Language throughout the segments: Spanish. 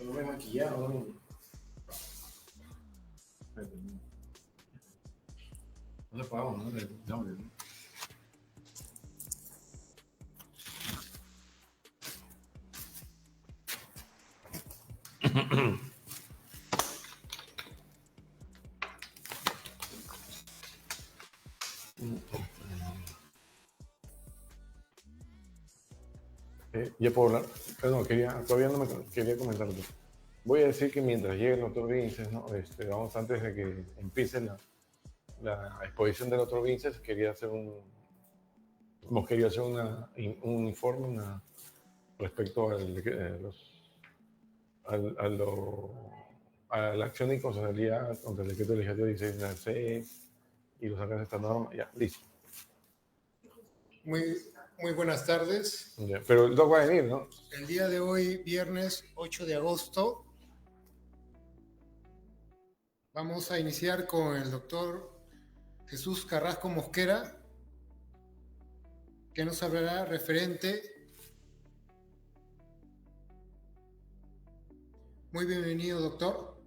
No me he maquillado, ¿no? No le pagamos, ¿no? No. Ya puedo hablar. Perdón, todavía no me quería comentarte. Voy a decir que mientras llegue el doctor Vinces, ¿no? Vamos, antes de que empiece la exposición del doctor Vinces, hemos querido hacer un informe respecto a la acción de inconstitucionalidad contra el decreto legislativo 1696 y los alcances de esta norma. Ya, listo. Muy buenas tardes. Ya, pero el doc va a venir, ¿no? El día de hoy, viernes 8 de agosto, vamos a iniciar con el doctor Jesús Carrasco Mosquera, que nos hablará referente. Muy bienvenido, doctor.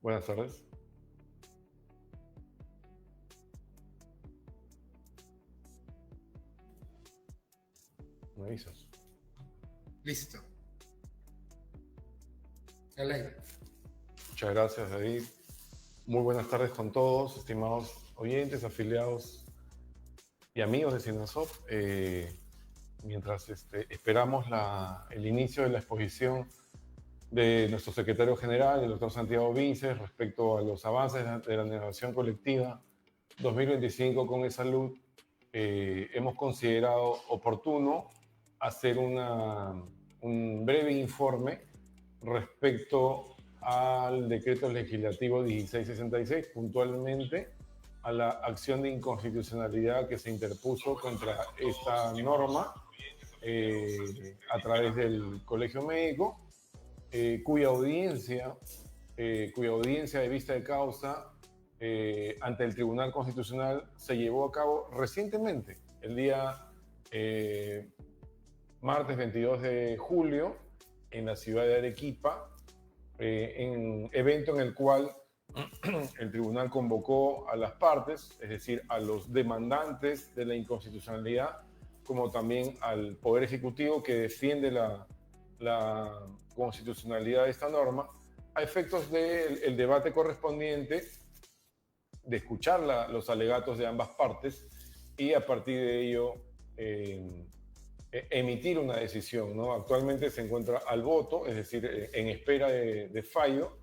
Buenas tardes. ¿Me avisas? Listo. Al aire. Muchas gracias, David. Muy buenas tardes con todos, estimados oyentes, afiliados y amigos de Sinasop. Mientras esperamos el inicio de la exposición de nuestro secretario general, el doctor Santiago Vinces, respecto a los avances de la negociación colectiva 2025 con eSalud, hemos considerado oportuno hacer un breve informe respecto al decreto legislativo 1666, puntualmente a la acción de inconstitucionalidad que se interpuso contra esta norma a través del Colegio Médico, cuya audiencia de vista de causa ante el Tribunal Constitucional se llevó a cabo recientemente, el día martes 22 de julio, en la ciudad de Arequipa, en evento en el cual el tribunal convocó a las partes, es decir, a los demandantes de la inconstitucionalidad, como también al Poder Ejecutivo que defiende la constitucionalidad de esta norma, a efectos del debate correspondiente, de escuchar los alegatos de ambas partes y a partir de ello emitir una decisión, ¿no? Actualmente se encuentra al voto, es decir, en espera de fallo.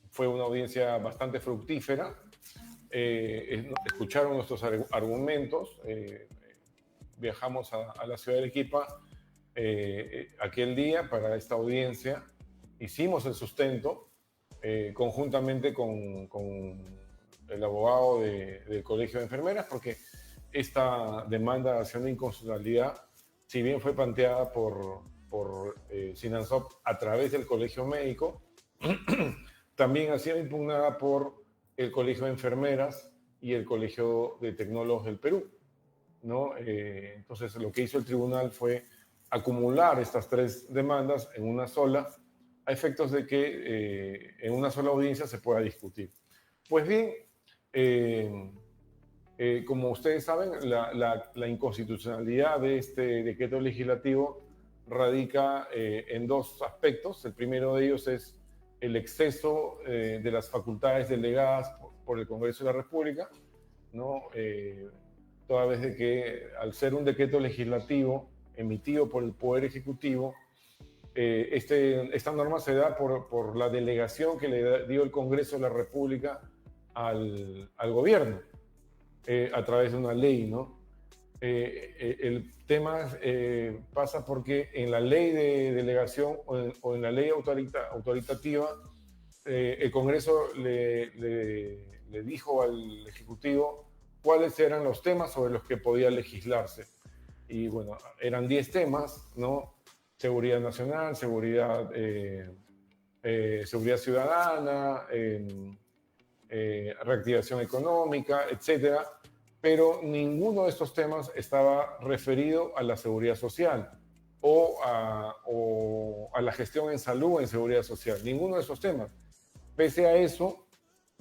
Fue una audiencia bastante fructífera. Escucharon nuestros argumentos. Viajamos a la ciudad de Arequipa aquel día para esta audiencia. Hicimos el sustento conjuntamente con el abogado del Colegio de Enfermeras, porque esta demanda de acción de inconstitucionalidad, si bien fue planteada por Sinasop a través del Colegio Médico, también ha sido impugnada por el Colegio de Enfermeras y el Colegio de Tecnólogos del Perú, ¿no? Entonces, lo que hizo el tribunal fue acumular estas tres demandas en una sola, a efectos de que en una sola audiencia se pueda discutir. Pues bien, como ustedes saben, la inconstitucionalidad de este decreto legislativo radica en dos aspectos. El primero de ellos es el exceso de las facultades delegadas por el Congreso de la República, ¿no? Toda vez de que, al ser un decreto legislativo emitido por el Poder Ejecutivo, esta norma se da por la delegación que le dio el Congreso de la República al gobierno a través de una ley, ¿no? El tema pasa porque en la ley de delegación o en la ley autoritativa, el Congreso le dijo al Ejecutivo cuáles eran los temas sobre los que podía legislarse. Y bueno, eran 10 temas, ¿no? Seguridad nacional, seguridad ciudadana, reactivación económica, etcétera, pero ninguno de estos temas estaba referido a la seguridad social. o a la gestión en salud o en seguridad social. Ninguno de esos temas. Pese a eso,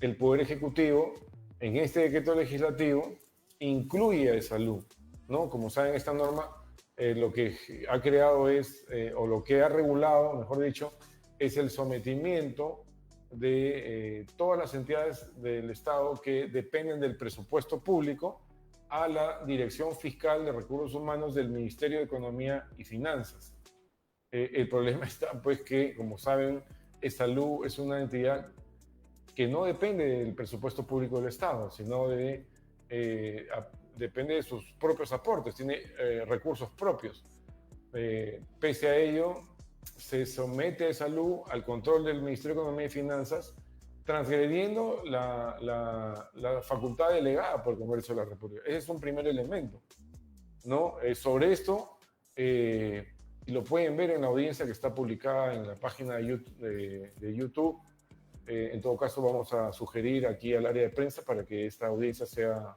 el Poder Ejecutivo, en este decreto legislativo, incluye a salud, ¿no? Como saben, esta norma lo que ha creado es, o lo que ha regulado, mejor dicho, es el sometimiento de todas las entidades del Estado que dependen del presupuesto público a la Dirección Fiscal de Recursos Humanos del Ministerio de Economía y Finanzas. El problema está, pues, que, como saben, salud es una entidad que no depende del presupuesto público del Estado, sino depende de sus propios aportes, tiene recursos propios. Pese a ello, se somete a salud al control del Ministerio de Economía y Finanzas, transgrediendo la facultad delegada por el Congreso de la República. Ese es un primer elemento, ¿no? Sobre esto, y lo pueden ver en la audiencia que está publicada en la página de YouTube. En todo caso, vamos a sugerir aquí al área de prensa para que esta audiencia sea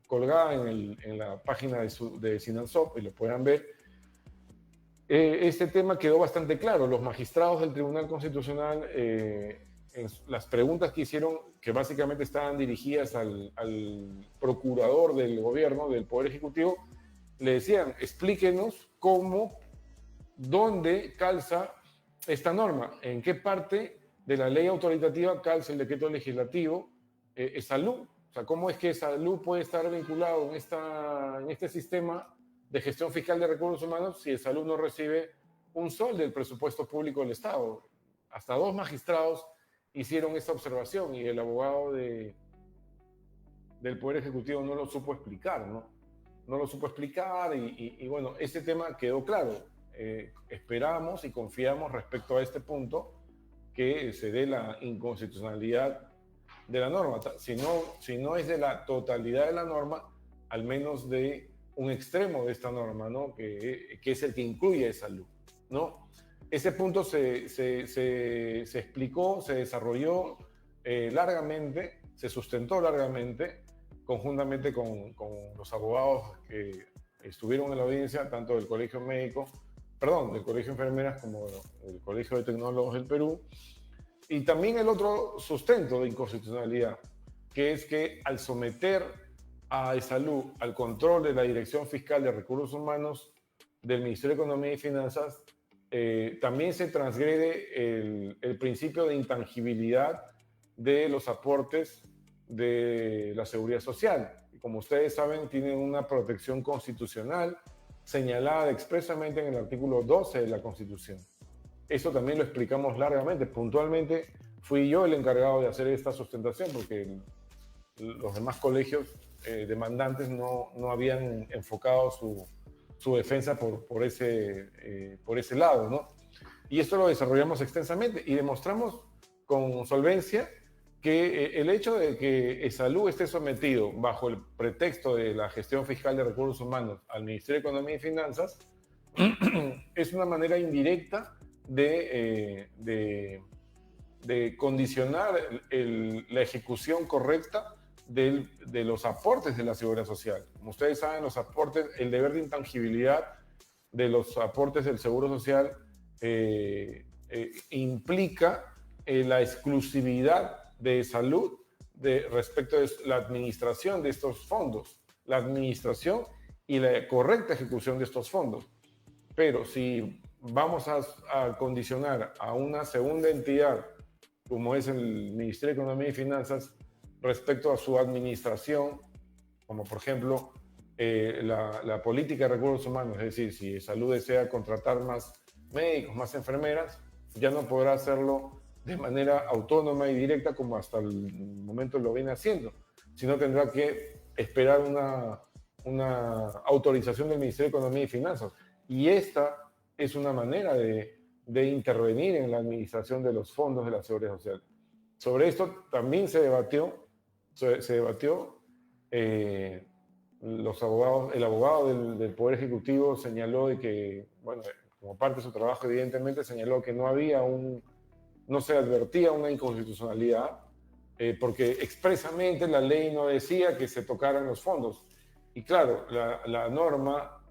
colgada en la página de Sinansop y lo puedan ver. Este tema quedó bastante claro. Los magistrados del Tribunal Constitucional, en las preguntas que hicieron, que básicamente estaban dirigidas al procurador del gobierno, del Poder Ejecutivo, le decían, explíquenos dónde calza esta norma, en qué parte de la ley autoritativa calza el decreto legislativo salud. O sea, cómo es que salud puede estar vinculado en este sistema de gestión fiscal de recursos humanos si salud no recibe un sol del presupuesto público del Estado. Hasta 2 magistrados hicieron esta observación y el abogado del Poder Ejecutivo no lo supo explicar, ¿no? No lo supo explicar y bueno, ese tema quedó claro. Esperamos y confiamos respecto a este punto que se dé la inconstitucionalidad de la norma. Si no es de la totalidad de la norma, al menos de un extremo de esta norma, ¿no? Que es el que incluye salud, ¿no? Ese punto se explicó, se desarrolló largamente, se sustentó largamente, conjuntamente con los abogados que estuvieron en la audiencia, tanto del Colegio Médico, del Colegio de Enfermeras como del Colegio de Tecnólogos del Perú, y también el otro sustento de inconstitucionalidad, que es que al someter a salud al control de la Dirección Fiscal de Recursos Humanos del Ministerio de Economía y Finanzas, también se transgrede el principio de intangibilidad de los aportes de la seguridad social. Y como ustedes saben, tienen una protección constitucional señalada expresamente en el artículo 12 de la Constitución. Eso también lo explicamos largamente. Puntualmente fui yo el encargado de hacer esta sustentación porque los demás colegios demandantes no habían enfocado su defensa por ese lado, ¿no? Y esto lo desarrollamos extensamente y demostramos con solvencia que el hecho de que salud esté sometido bajo el pretexto de la gestión fiscal de recursos humanos al Ministerio de Economía y Finanzas es una manera indirecta de condicionar la ejecución correcta de los aportes de la seguridad social. Como ustedes saben, los aportes, el deber de intangibilidad de los aportes del Seguro Social implica la exclusividad de salud respecto de la administración de estos fondos, la administración y la correcta ejecución de estos fondos. Pero si vamos a condicionar a una segunda entidad, como es el Ministerio de Economía y Finanzas, respecto a su administración, como por ejemplo la política de recursos humanos, es decir, si salud desea contratar más médicos, más enfermeras, ya no podrá hacerlo de manera autónoma y directa como hasta el momento lo viene haciendo, sino tendrá que esperar una autorización del Ministerio de Economía y Finanzas. Y esta es una manera de intervenir en la administración de los fondos de la seguridad social. Sobre esto también se debatió el abogado del Poder Ejecutivo señaló de que, bueno, como parte de su trabajo, evidentemente señaló que no se advertía una inconstitucionalidad porque expresamente la ley no decía que se tocaran los fondos. Y claro, la norma,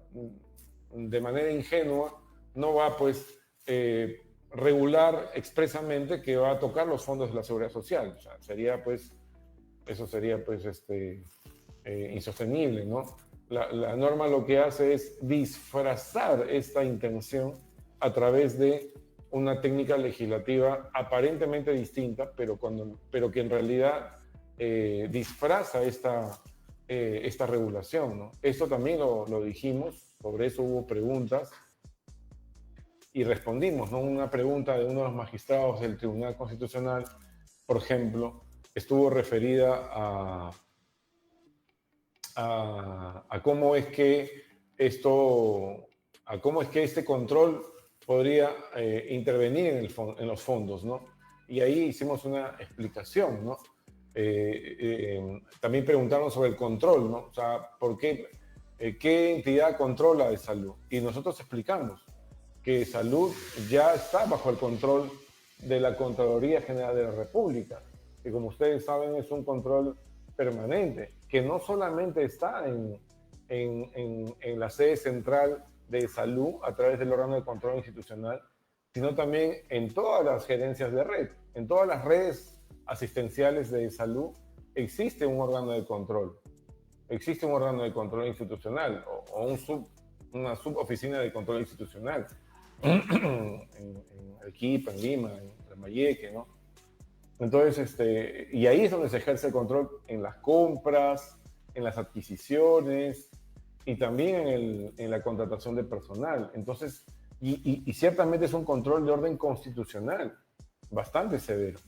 de manera ingenua, no va pues regular expresamente que va a tocar los fondos de la seguridad social. O sea, sería pues, eso sería pues insostenible, ¿no? La norma lo que hace es disfrazar esta intención a través de una técnica legislativa aparentemente distinta, pero que en realidad disfraza esta regulación, ¿no? Esto también lo dijimos, sobre eso hubo preguntas y respondimos, ¿no? Una pregunta de uno de los magistrados del Tribunal Constitucional, por ejemplo, estuvo referida a cómo es que cómo es que este control podría intervenir en los fondos, ¿no? Y ahí hicimos una explicación, ¿no? También preguntaron sobre el control, ¿no? O sea, ¿qué entidad controla de salud? Y nosotros explicamos que salud ya está bajo el control de la Contraloría General de la República, que como ustedes saben es un control permanente, que no solamente está en la sede central de salud a través del órgano de control institucional, sino también en todas las gerencias de red, en todas las redes asistenciales de salud existe un órgano de control, existe un órgano de control institucional o una suboficina de control institucional en Arequipa, en Lima, en Lambayeque, ¿no? Entonces, y ahí es donde se ejerce el control en las compras, en las adquisiciones y también en la contratación de personal. Entonces, y ciertamente es un control de orden constitucional bastante severo,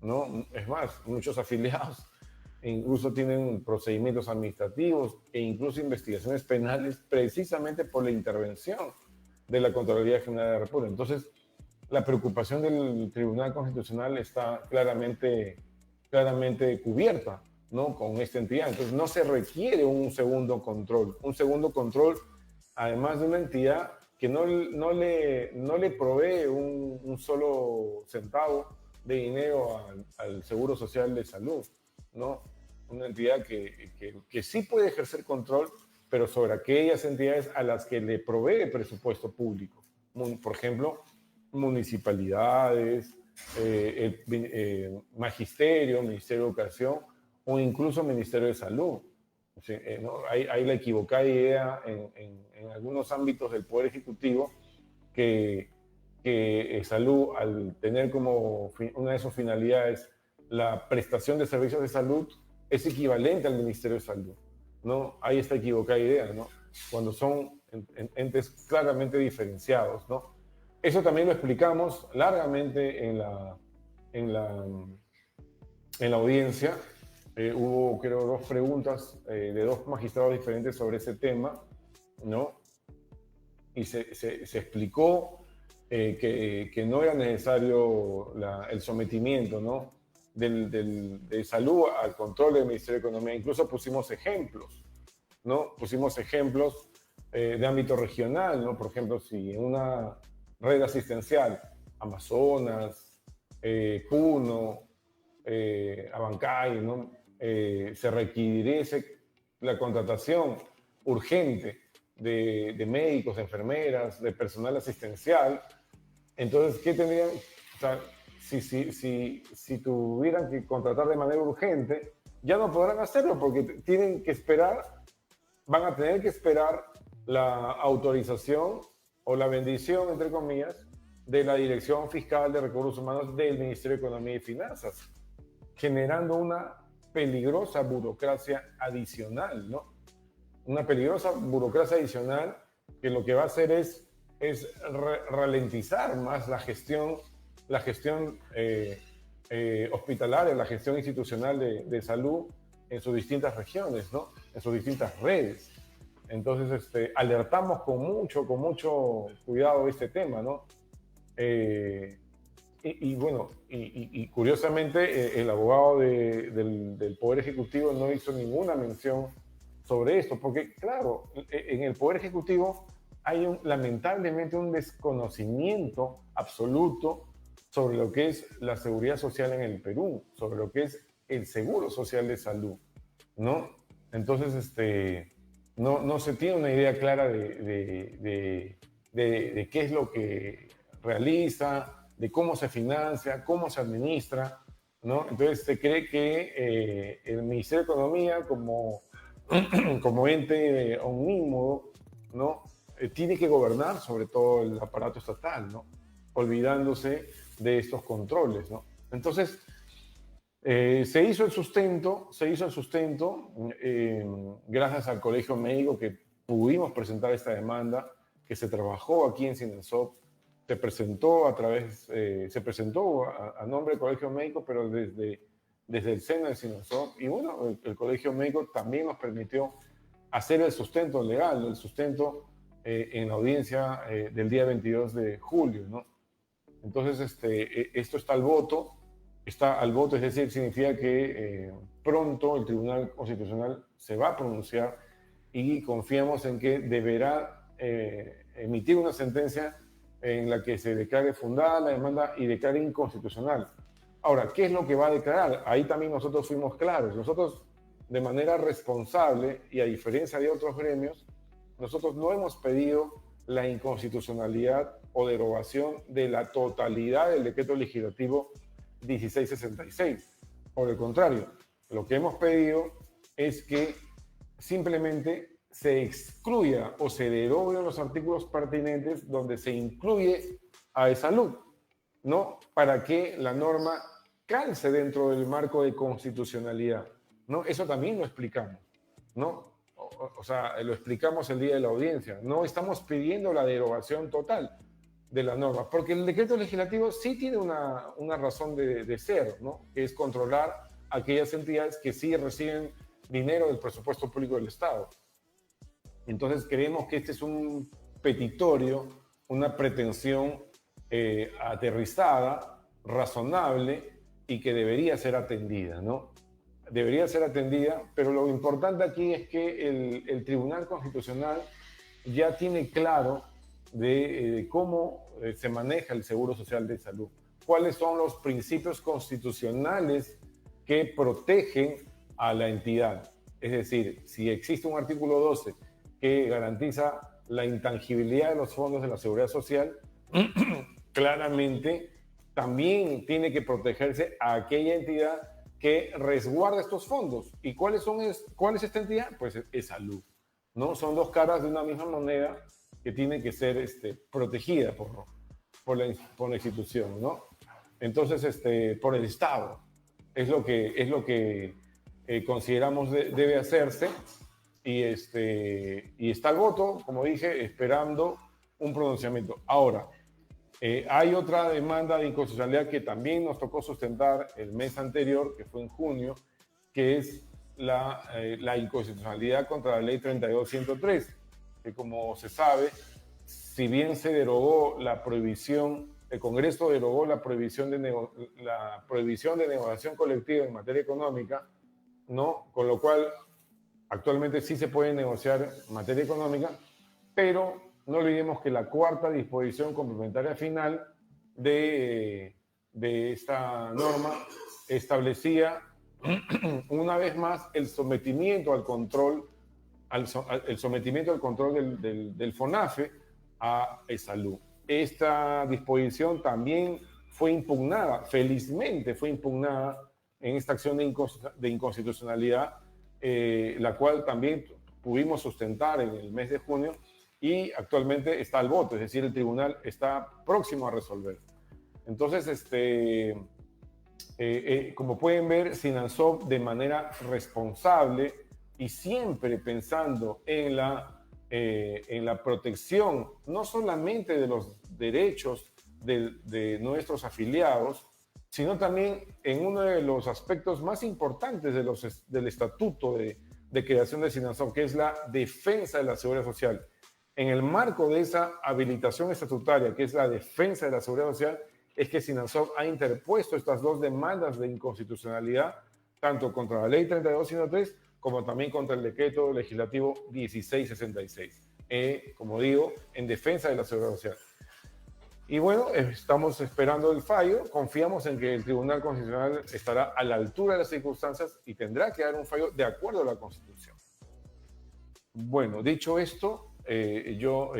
¿no? Es más, muchos afiliados incluso tienen procedimientos administrativos e incluso investigaciones penales precisamente por la intervención de la Contraloría General de la República. Entonces, la preocupación del Tribunal Constitucional está claramente cubierta, ¿no? Con esta entidad. Entonces, no se requiere un segundo control, además de una entidad que no le provee un solo centavo de dinero al Seguro Social de Salud, ¿no? Una entidad que sí puede ejercer control, pero sobre aquellas entidades a las que le provee presupuesto público. Por ejemplo, municipalidades, magisterio, Ministerio de Educación o incluso Ministerio de Salud. O sea, ¿no? Hay la equivocada idea en algunos ámbitos del Poder Ejecutivo que salud, al tener como una de sus finalidades la prestación de servicios de salud, es equivalente al Ministerio de Salud, ¿no? Hay esta equivocada idea, ¿no? Cuando son entes claramente diferenciados, ¿no? Eso también lo explicamos largamente en la audiencia. Hubo, creo, 2 preguntas de 2 magistrados diferentes sobre ese tema, ¿no? Y se explicó que no era necesario el sometimiento, ¿no? de salud al control del Ministerio de Economía. Incluso pusimos ejemplos, ¿no? Pusimos ejemplos de ámbito regional, ¿no? Por ejemplo, si en una red asistencial, Amazonas, Puno, Abancay, ¿no? Se requiriese la contratación urgente de médicos, de enfermeras, de personal asistencial, entonces, ¿qué tendrían? O sea, si tuvieran que contratar de manera urgente, ya no podrán hacerlo porque tienen que esperar, van a tener que esperar la autorización o la bendición, entre comillas, de la Dirección Fiscal de Recursos Humanos del Ministerio de Economía y Finanzas, generando una peligrosa burocracia adicional, ¿no? Una peligrosa burocracia adicional que lo que va a hacer es ralentizar más la gestión hospitalaria, la gestión institucional de salud en sus distintas regiones, ¿no? En sus distintas redes. Entonces, alertamos con mucho cuidado este tema, ¿no? Bueno, curiosamente, el abogado del Poder Ejecutivo no hizo ninguna mención sobre esto, porque, claro, en el Poder Ejecutivo hay lamentablemente un desconocimiento absoluto sobre lo que es la seguridad social en el Perú, sobre lo que es el seguro social de salud, ¿no? Entonces, no se tiene una idea clara de de qué es lo que realiza, de cómo se financia, cómo se administra, ¿no? Entonces se cree que el Ministerio de Economía como ente omnímodo, ¿no? Tiene que gobernar sobre todo el aparato estatal, ¿no? Olvidándose de estos controles, ¿no? Entonces, se hizo el sustento, gracias al Colegio Médico que pudimos presentar esta demanda, que se trabajó aquí en Sinasop, se presentó a nombre del Colegio Médico, pero desde el seno de Sinasop, y bueno, el Colegio Médico también nos permitió hacer el sustento legal, el sustento en la audiencia del día 22 de julio, ¿no? Entonces, esto está al voto, es decir, significa que pronto el Tribunal Constitucional se va a pronunciar y confiamos en que deberá emitir una sentencia en la que se declare fundada la demanda y declare inconstitucional. Ahora, ¿qué es lo que va a declarar? Ahí también nosotros fuimos claros. Nosotros, de manera responsable y a diferencia de otros gremios, nosotros no hemos pedido la inconstitucionalidad o derogación de la totalidad del decreto legislativo 1666. Por el contrario, lo que hemos pedido es que simplemente se excluya o se deroguen los artículos pertinentes donde se incluye a salud, ¿no? Para que la norma calce dentro del marco de constitucionalidad, ¿no? Eso también lo explicamos, ¿no? O sea, lo explicamos el día de la audiencia. No estamos pidiendo la derogación total de la norma, porque el decreto legislativo sí tiene una razón de ser, ¿no? Que es controlar aquellas entidades que sí reciben dinero del presupuesto público del Estado. Entonces creemos que este es un petitorio, una pretensión aterrizada, razonable y que debería ser atendida, ¿no? Debería ser atendida, pero lo importante aquí es que el Tribunal Constitucional ya tiene claro de cómo se maneja el Seguro Social de Salud, cuáles son los principios constitucionales que protegen a la entidad. Es decir, si existe un artículo 12 que garantiza la intangibilidad de los fondos de la Seguridad Social, claramente también tiene que protegerse a aquella entidad que resguarda estos fondos. ¿Y cuál es esta entidad? Pues es salud, ¿no? Son dos caras de una misma moneda que tiene que ser protegida por la institución, ¿no? Entonces, por el Estado. Es lo que consideramos debe hacerse y está el voto, como dije, esperando un pronunciamiento. Ahora, hay otra demanda de inconstitucionalidad que también nos tocó sustentar el mes anterior, que fue en junio, que es la inconstitucionalidad contra la ley 32.103, que como se sabe, si bien se derogó la prohibición, el Congreso derogó la prohibición de negociación colectiva en materia económica, ¿no? Con lo cual, actualmente sí se puede negociar en materia económica, pero no olvidemos que la cuarta disposición complementaria final de esta norma establecía una vez más el sometimiento al control, del FONAFE a salud. Esta disposición también fue impugnada, felizmente fue impugnada en esta acción de inconstitucionalidad, la cual también pudimos sustentar en el mes de junio y actualmente está al voto, es decir, el tribunal está próximo a resolver. Entonces, como pueden ver, Sinasop de manera responsable y siempre pensando en la protección no solamente de los derechos de nuestros afiliados, sino también en uno de los aspectos más importantes del estatuto de creación de Sinasop, que es la defensa de la seguridad social. En el marco de esa habilitación estatutaria, que es la defensa de la seguridad social, es que Sinasop ha interpuesto estas dos demandas de inconstitucionalidad, tanto contra la ley 32.103 como también contra el decreto legislativo 1666. Como digo, en defensa de la seguridad social. Y bueno, estamos esperando el fallo, confiamos en que el Tribunal Constitucional estará a la altura de las circunstancias y tendrá que dar un fallo de acuerdo a la Constitución. Bueno, dicho esto, yo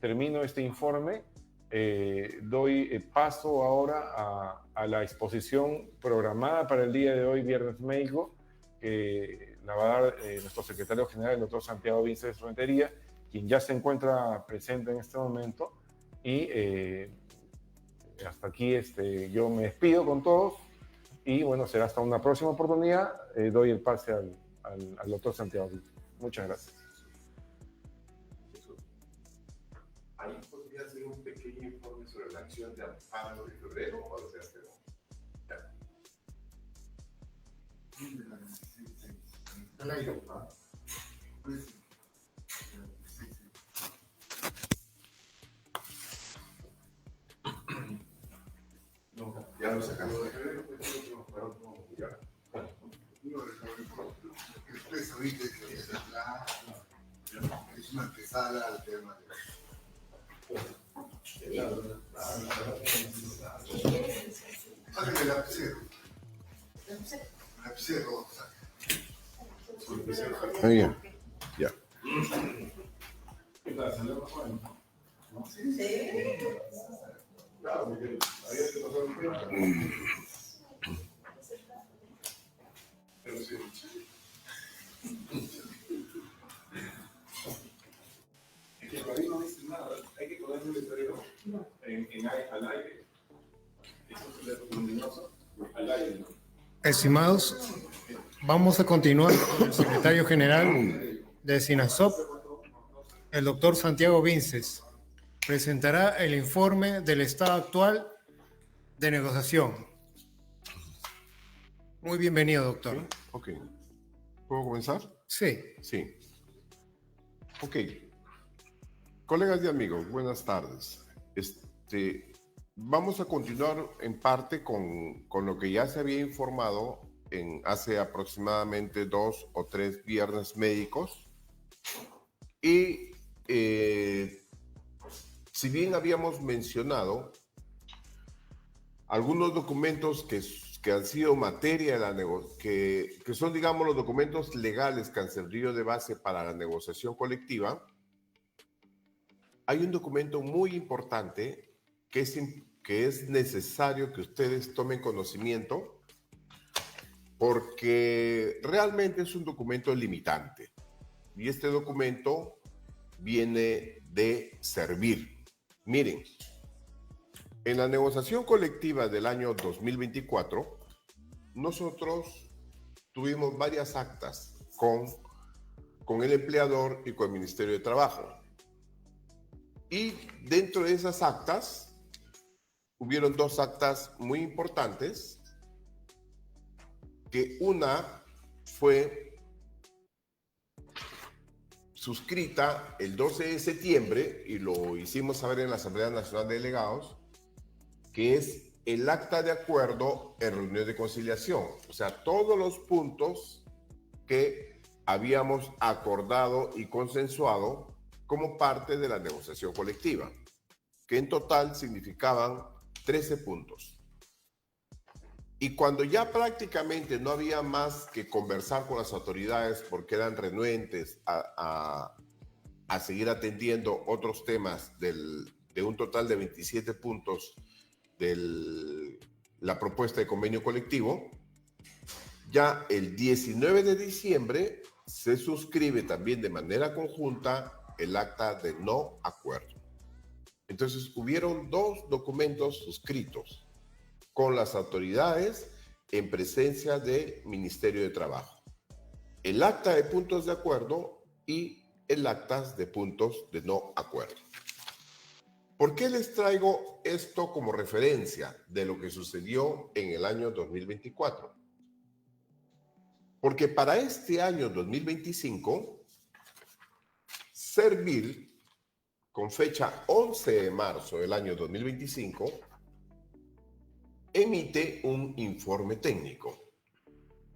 termino este informe, doy paso ahora a la exposición programada para el día de hoy, Viernes Médico, que la va a dar nuestro secretario general, el doctor Santiago Vinces Rentería, quien ya se encuentra presente en este momento. Y hasta aquí yo me despido con todos y bueno, será hasta una próxima oportunidad. Doy el pase al doctor Santiago Vinces. Muchas gracias. ¿Hay posibilidad de hacer un pequeño informe sobre la acción de amparo de febrero o lo sea que no? Al aire. No, ya lo sacamos. Ustedes ahorita es una antesala al tema de... Sáquenme el lapicero. El lapicero, Muy bien, ya. Es que por ahí no dice nada, hay que ponerle el letrero al aire. Eso es el luminoso al aire, ¿no? Estimados, vamos a continuar con el secretario general de SINASOP, el doctor Santiago Vinces. Presentará el informe del estado actual de negociación. Muy bienvenido, doctor. Ok. ¿Puedo comenzar? Sí. Sí. Ok. Colegas y amigos, buenas tardes. Vamos a continuar en parte con lo que ya se había informado hace aproximadamente 2 o 3 viernes médicos. Y si bien habíamos mencionado algunos documentos que han sido materia de la negociación, que son, digamos, los documentos legales que han servido de base para la negociación colectiva, hay un documento muy importante que es necesario que ustedes tomen conocimiento porque realmente es un documento limitante. Y este documento viene de servir. Miren, en la negociación colectiva del año 2024, nosotros tuvimos varias actas con el empleador y con el Ministerio de Trabajo. Y dentro de esas actas, hubieron 2 actas muy importantes, que una fue suscrita el 12 de septiembre, y lo hicimos saber en la Asamblea Nacional de Delegados, que es el acta de acuerdo en reunión de conciliación. O sea, todos los puntos que habíamos acordado y consensuado como parte de la negociación colectiva, que en total significaban 13 puntos. Y cuando ya prácticamente no había más que conversar con las autoridades porque eran renuentes a seguir atendiendo otros temas de un total de 27 puntos de la propuesta de convenio colectivo, ya el 19 de diciembre se suscribe también de manera conjunta el acta de no acuerdo. Entonces hubieron 2 documentos suscritos con las autoridades en presencia del Ministerio de Trabajo. El acta de puntos de acuerdo y el acta de puntos de no acuerdo. ¿Por qué les traigo esto como referencia de lo que sucedió en el año 2024? Porque para este año 2025, Servir, con fecha 11 de marzo del año 2025, emite un informe técnico.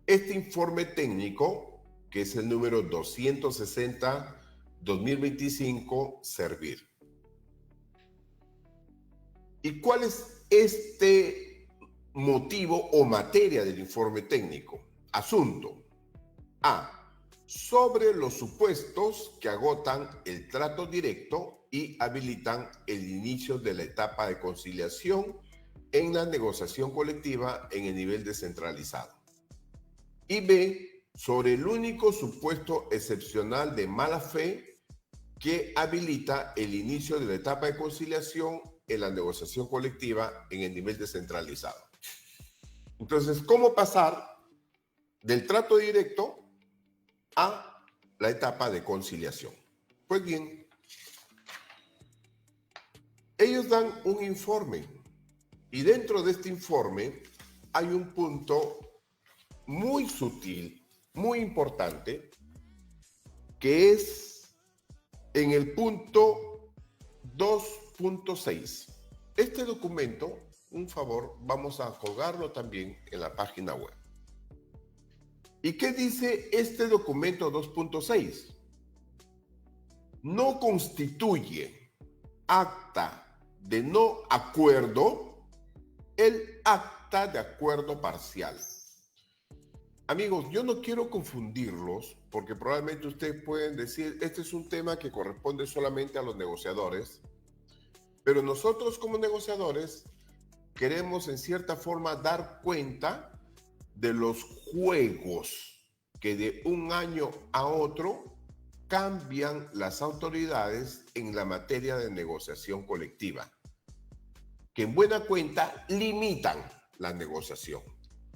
Este informe técnico, que es el número 260-2025, Servir. ¿Y cuál es este motivo o materia del informe técnico? Asunto: A. sobre los supuestos que agotan el trato directo y habilitan el inicio de la etapa de conciliación en la negociación colectiva en el nivel descentralizado. Y B, sobre el único supuesto excepcional de mala fe que habilita el inicio de la etapa de conciliación en la negociación colectiva en el nivel descentralizado. Entonces, ¿cómo pasar del trato directo a la etapa de conciliación? Pues bien, ellos dan un informe y dentro de este informe hay un punto muy sutil, muy importante, que es en el punto 2.6. Este documento, un favor, vamos a colgarlo también en la página web. ¿Y qué dice este documento 2.6? No constituye acta de no acuerdo el acta de acuerdo parcial. Amigos, yo no quiero confundirlos porque probablemente ustedes pueden decir, este es un tema que corresponde solamente a los negociadores, pero nosotros como negociadores queremos en cierta forma dar cuenta de los juegos que de un año a otro cambian las autoridades en la materia de negociación colectiva, que en buena cuenta limitan la negociación.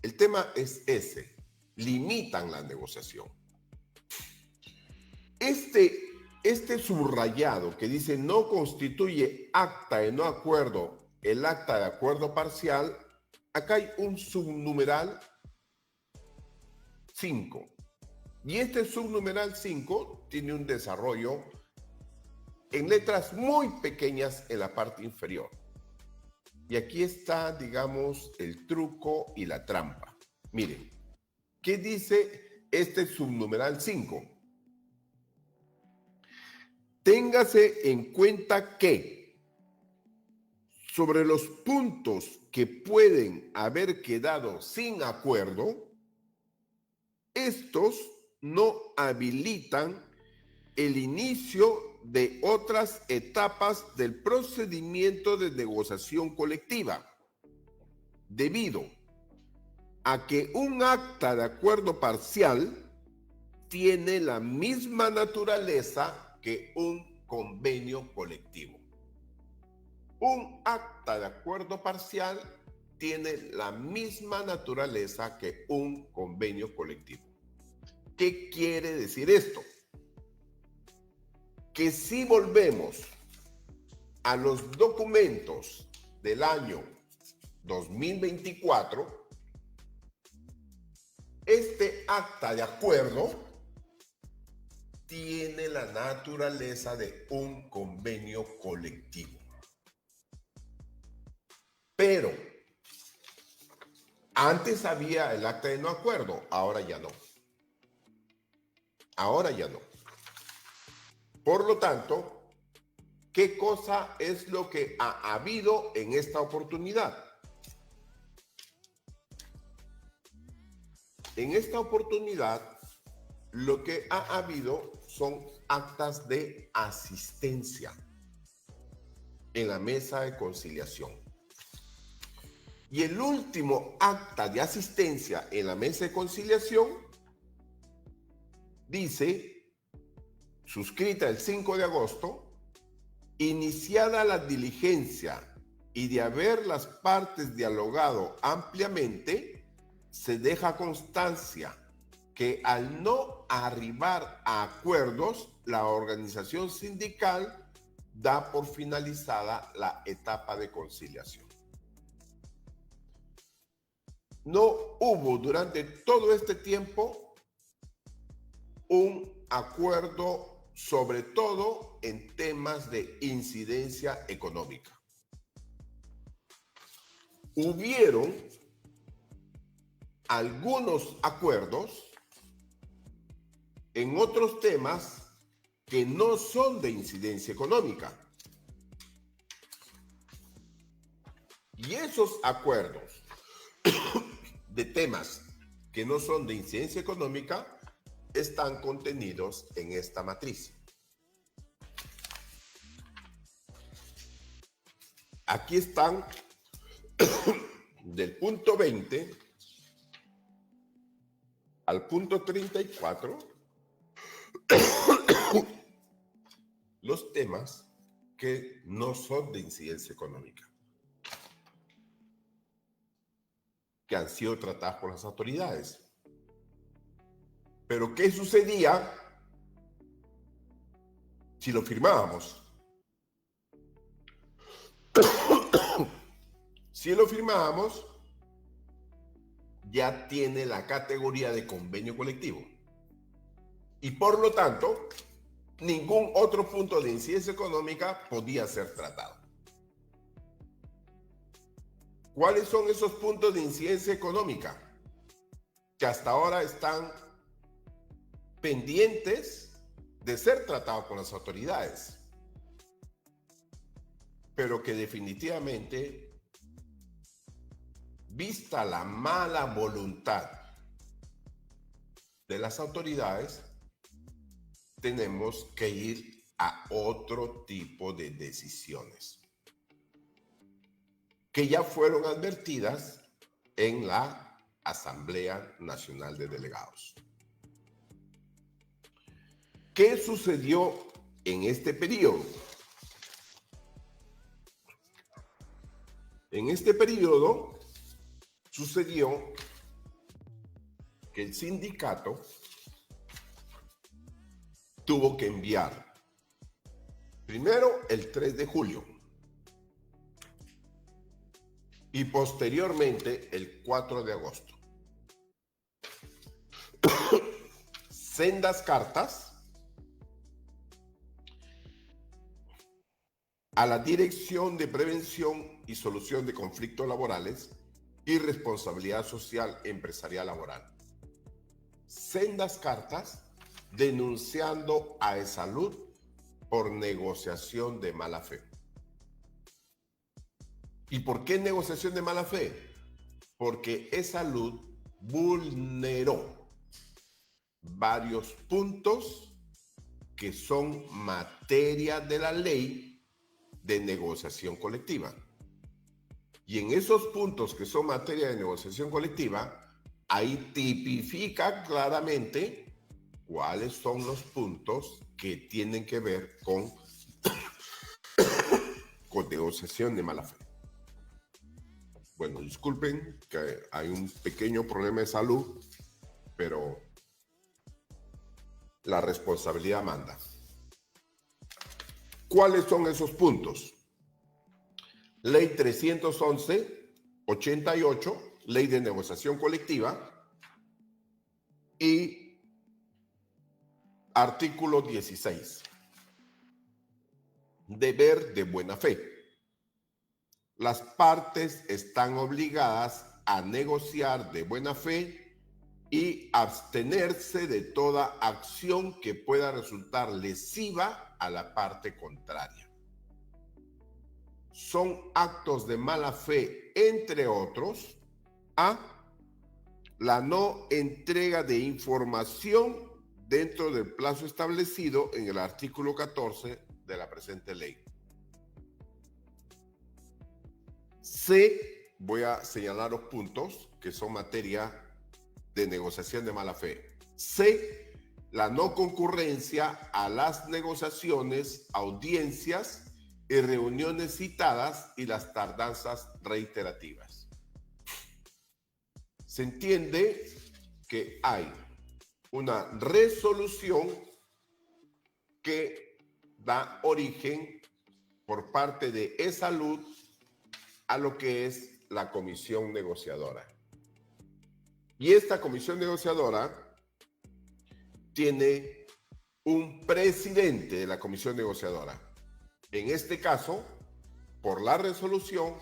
El tema es ese, limitan la negociación. Este subrayado que dice no constituye acta de no acuerdo el acta de acuerdo parcial, acá hay un subnumeral 5. Y este subnumeral 5 tiene un desarrollo en letras muy pequeñas en la parte inferior. Y aquí está, digamos, el truco y la trampa. Miren, ¿qué dice este subnumeral 5? Téngase en cuenta que sobre los puntos que pueden haber quedado sin acuerdo, estos no habilitan el inicio de otras etapas del procedimiento de negociación colectiva, debido a que un acta de acuerdo parcial tiene la misma naturaleza que un convenio colectivo. Un acta de acuerdo parcial tiene la misma naturaleza que un convenio colectivo. ¿Qué quiere decir esto? Que si volvemos a los documentos del año 2024, este acta de acuerdo tiene la naturaleza de un convenio colectivo. Pero antes había el acta de no acuerdo, ahora ya no. Ahora ya no. Por lo tanto, ¿qué cosa es lo que ha habido en esta oportunidad? En esta oportunidad, lo que ha habido son actas de asistencia en la mesa de conciliación. Y el último acta de asistencia en la mesa de conciliación dice, suscrita el 5 de agosto, iniciada la diligencia y de haber las partes dialogado ampliamente, se deja constancia que al no arribar a acuerdos, la organización sindical da por finalizada la etapa de conciliación. No hubo durante todo este tiempo un acuerdo, sobre todo en temas de incidencia económica. Hubieron algunos acuerdos en otros temas que no son de incidencia económica. Y esos acuerdos de temas que no son de incidencia económica están contenidos en esta matriz. Aquí están del punto 20 al punto 34 los temas que no son de incidencia económica, que han sido tratados por las autoridades. Pero ¿qué sucedía si lo firmábamos? Si lo firmábamos, ya tiene la categoría de convenio colectivo. Y por lo tanto, ningún otro punto de incidencia económica podía ser tratado. ¿Cuáles son esos puntos de incidencia económica que hasta ahora están pendientes de ser tratados con las autoridades, pero que definitivamente, vista la mala voluntad de las autoridades, tenemos que ir a otro tipo de decisiones que ya fueron advertidas en la Asamblea Nacional de Delegados? ¿Qué sucedió en este periodo? En este periodo sucedió que el sindicato tuvo que enviar primero el 3 de julio y posteriormente el 4 de agosto sendas cartas a la Dirección de Prevención y Solución de Conflictos Laborales y Responsabilidad Social Empresarial Laboral. Sendas cartas denunciando a Esalud por negociación de mala fe. ¿Y por qué negociación de mala fe? Porque Esalud vulneró varios puntos que son materia de la ley de negociación colectiva. Y en esos puntos que son materia de negociación colectiva, ahí tipifica claramente cuáles son los puntos que tienen que ver con negociación de mala fe. Bueno, disculpen que hay un pequeño problema de salud, pero la responsabilidad manda. ¿Cuáles son esos puntos? Ley 311-88, Ley de Negociación Colectiva, y artículo 16, deber de buena fe. Las partes están obligadas a negociar de buena fe y abstenerse de toda acción que pueda resultar lesiva a la parte contraria. Son actos de mala fe, entre otros, a la no entrega de información dentro del plazo establecido en el artículo 14 de la presente ley. Voy a señalar los puntos que son materia de negociación de mala fe. La no concurrencia a las negociaciones, audiencias y reuniones citadas y las tardanzas reiterativas. Se entiende que hay una resolución que da origen por parte de Esalud a lo que es la comisión negociadora. Y esta comisión negociadora tiene un presidente de la comisión negociadora. En este caso, por la resolución,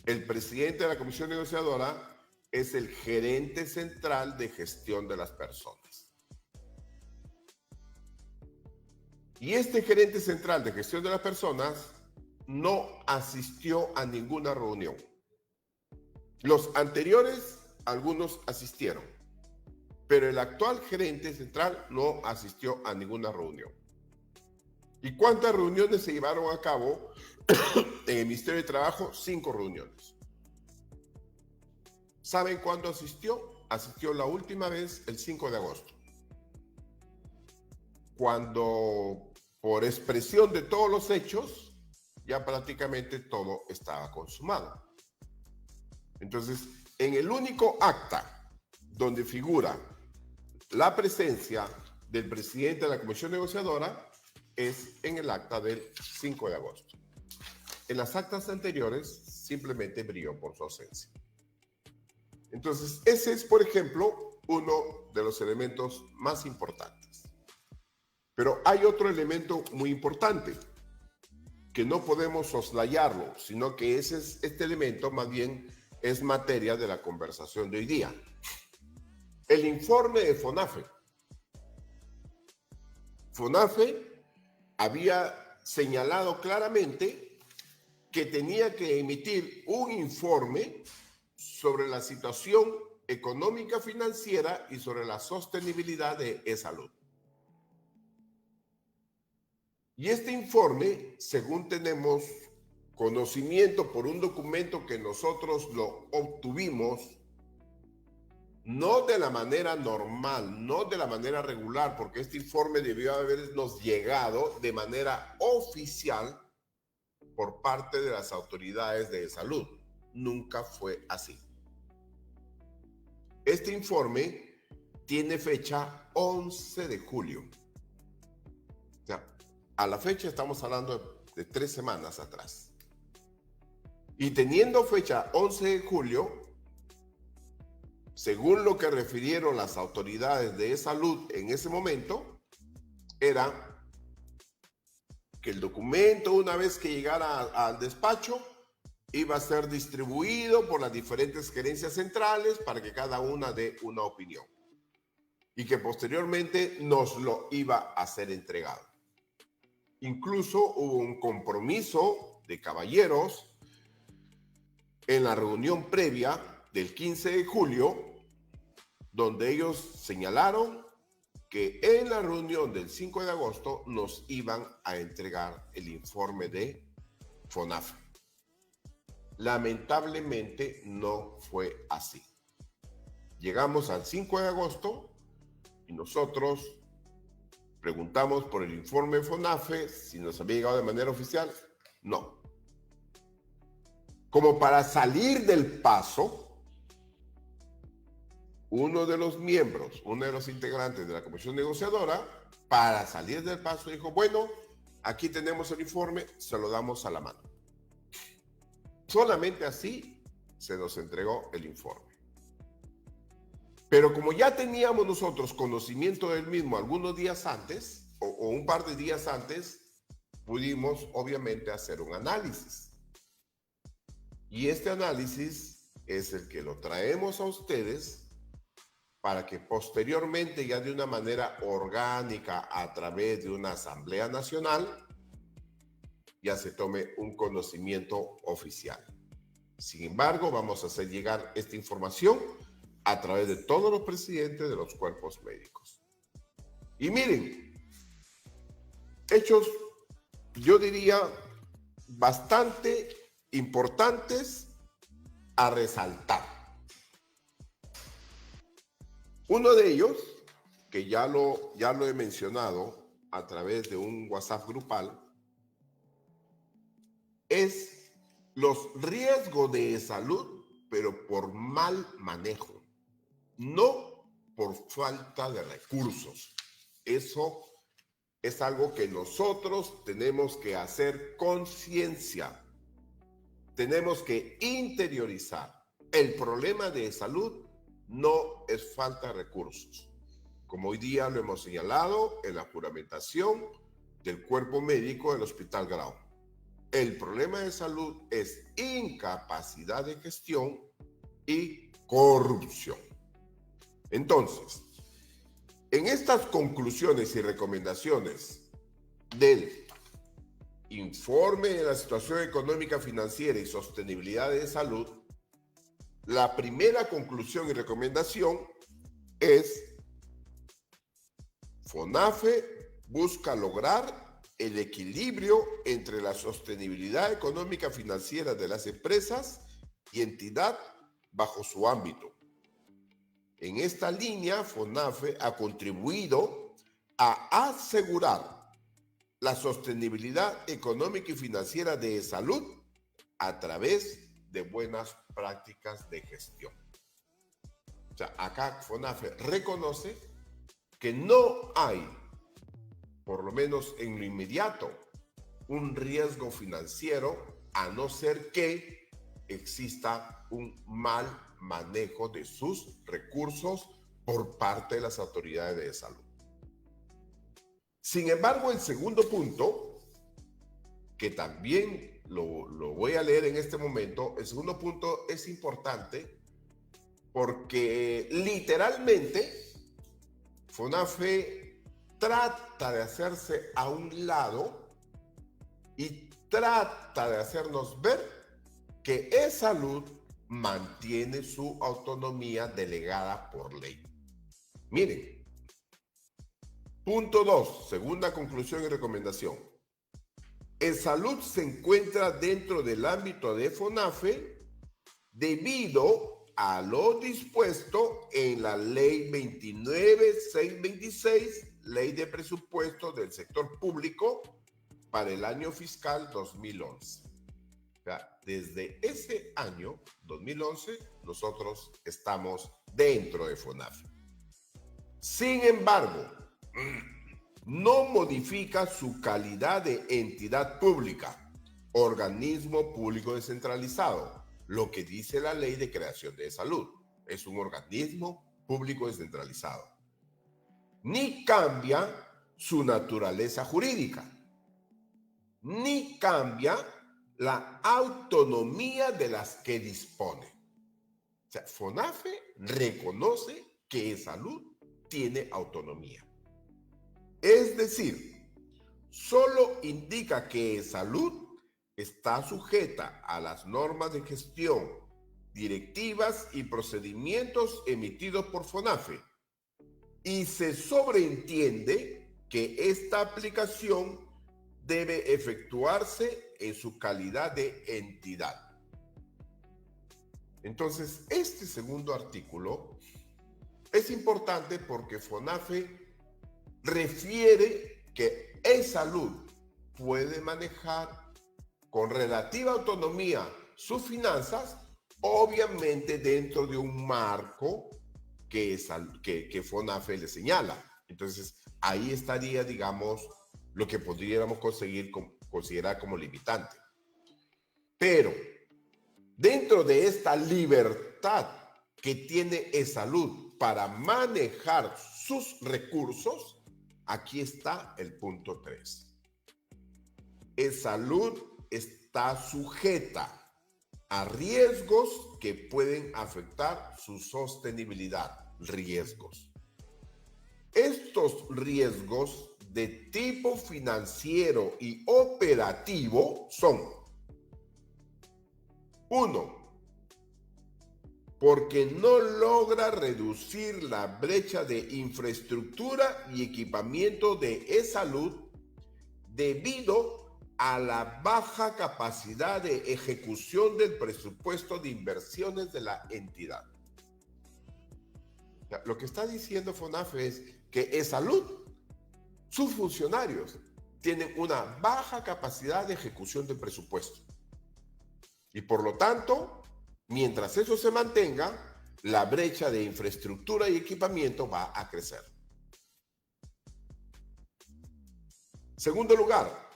el presidente de la comisión negociadora es el gerente central de gestión de las personas. Y este gerente central de gestión de las personas no asistió a ninguna reunión. Los anteriores, algunos asistieron, pero el actual gerente central no asistió a ninguna reunión. ¿Y cuántas reuniones se llevaron a cabo en el Ministerio de Trabajo? 5 reuniones. ¿Saben cuándo asistió? Asistió la última vez el 5 de agosto. Cuando, por expresión de todos los hechos, ya prácticamente todo estaba consumado. Entonces, en el único acta donde figura la presencia del presidente de la comisión negociadora es en el acta del 5 de agosto. En las actas anteriores simplemente brilló por su ausencia. Entonces, ese es, por ejemplo, uno de los elementos más importantes. Pero hay otro elemento muy importante que no podemos soslayarlo, sino que este elemento más bien es materia de la conversación de hoy día. El informe de FONAFE. FONAFE había señalado claramente que tenía que emitir un informe sobre la situación económica financiera y sobre la sostenibilidad de e-salud. Y este informe, según tenemos conocimiento por un documento que nosotros lo obtuvimos, no de la manera normal, no de la manera regular, porque este informe debió habernos llegado de manera oficial por parte de las autoridades de salud. Nunca fue así. Este informe tiene fecha 11 de julio. O sea, a la fecha estamos hablando de 3 semanas atrás. Y teniendo fecha 11 de julio, según lo que refirieron las autoridades de salud en ese momento, era que el documento, una vez que llegara al despacho, iba a ser distribuido por las diferentes gerencias centrales para que cada una dé una opinión. Y que posteriormente nos lo iba a ser entregado. Incluso hubo un compromiso de caballeros en la reunión previa del 15 de julio, donde ellos señalaron que en la reunión del 5 de agosto nos iban a entregar el informe de FONAFE. Lamentablemente no fue así. Llegamos al 5 de agosto y nosotros preguntamos por el informe de FONAFE, si nos había llegado de manera oficial. No. Como para salir del paso, uno de los miembros, uno de los integrantes de la comisión negociadora, para salir del paso dijo, bueno, aquí tenemos el informe, se lo damos a la mano. Solamente así se nos entregó el informe. Pero como ya teníamos nosotros conocimiento del mismo algunos días antes, o un par de días antes, pudimos obviamente hacer un análisis. Y este análisis es el que lo traemos a ustedes para que posteriormente, ya de una manera orgánica, a través de una asamblea nacional, ya se tome un conocimiento oficial. Sin embargo, vamos a hacer llegar esta información a través de todos los presidentes de los cuerpos médicos. Y miren, hechos, yo diría, bastante importantes a resaltar. Uno de ellos, que ya lo he mencionado a través de un WhatsApp grupal, es los riesgos de salud, pero por mal manejo, no por falta de recursos. Eso es algo que nosotros tenemos que hacer conciencia. Tenemos que interiorizar. El problema de salud no es falta de recursos. Como hoy día lo hemos señalado en la juramentación del cuerpo médico del Hospital Grau. El problema de salud es incapacidad de gestión y corrupción. Entonces, en estas conclusiones y recomendaciones del informe de la situación económica, financiera y sostenibilidad de salud, la primera conclusión y recomendación es FONAFE busca lograr el equilibrio entre la sostenibilidad económica financiera de las empresas y entidad bajo su ámbito. En esta línea, FONAFE ha contribuido a asegurar la sostenibilidad económica y financiera de salud a través de buenas prácticas de gestión. O sea, acá FONAFE reconoce que no hay, por lo menos en lo inmediato, un riesgo financiero, a no ser que exista un mal manejo de sus recursos por parte de las autoridades de salud. Sin embargo, el segundo punto, que también lo voy a leer en este momento, el segundo punto es importante porque literalmente FONAFE trata de hacerse a un lado y trata de hacernos ver que E-Salud mantiene su autonomía delegada por ley. Miren, punto 2, segunda conclusión y recomendación. E-Salud se encuentra dentro del ámbito de FONAFE debido a lo dispuesto en la Ley 29626, Ley de Presupuesto del Sector Público para el año fiscal 2011. O sea, desde ese año, 2011, nosotros estamos dentro de FONAFE. Sin embargo, no modifica su calidad de entidad pública, organismo público descentralizado, lo que dice la Ley de Creación de Salud. Es un organismo público descentralizado. Ni cambia su naturaleza jurídica, ni cambia la autonomía de las que dispone. O sea, FONAFE reconoce que E-Salud tiene autonomía. Es decir, solo indica que E-Salud está sujeta a las normas de gestión, directivas y procedimientos emitidos por FONAFE y se sobreentiende que esta aplicación debe efectuarse en su calidad de entidad. Entonces, este segundo artículo es importante porque FONAFE refiere que E-Salud puede manejar con relativa autonomía sus finanzas, obviamente dentro de un marco que FONAFE le señala. Entonces, ahí estaría, digamos, lo que podríamos considerar como limitante. Pero, dentro de esta libertad que tiene E-Salud para manejar sus recursos, aquí está el punto 3. E-Salud está sujeta a riesgos que pueden afectar su sostenibilidad. Riesgos. Estos riesgos de tipo financiero y operativo son: 1. Porque no logra reducir la brecha de infraestructura y equipamiento de E-Salud debido a la baja capacidad de ejecución del presupuesto de inversiones de la entidad. Lo que está diciendo FONAFE es que E-Salud, sus funcionarios, tienen una baja capacidad de ejecución del presupuesto. Y por lo tanto, mientras eso se mantenga, la brecha de infraestructura y equipamiento va a crecer. Segundo lugar,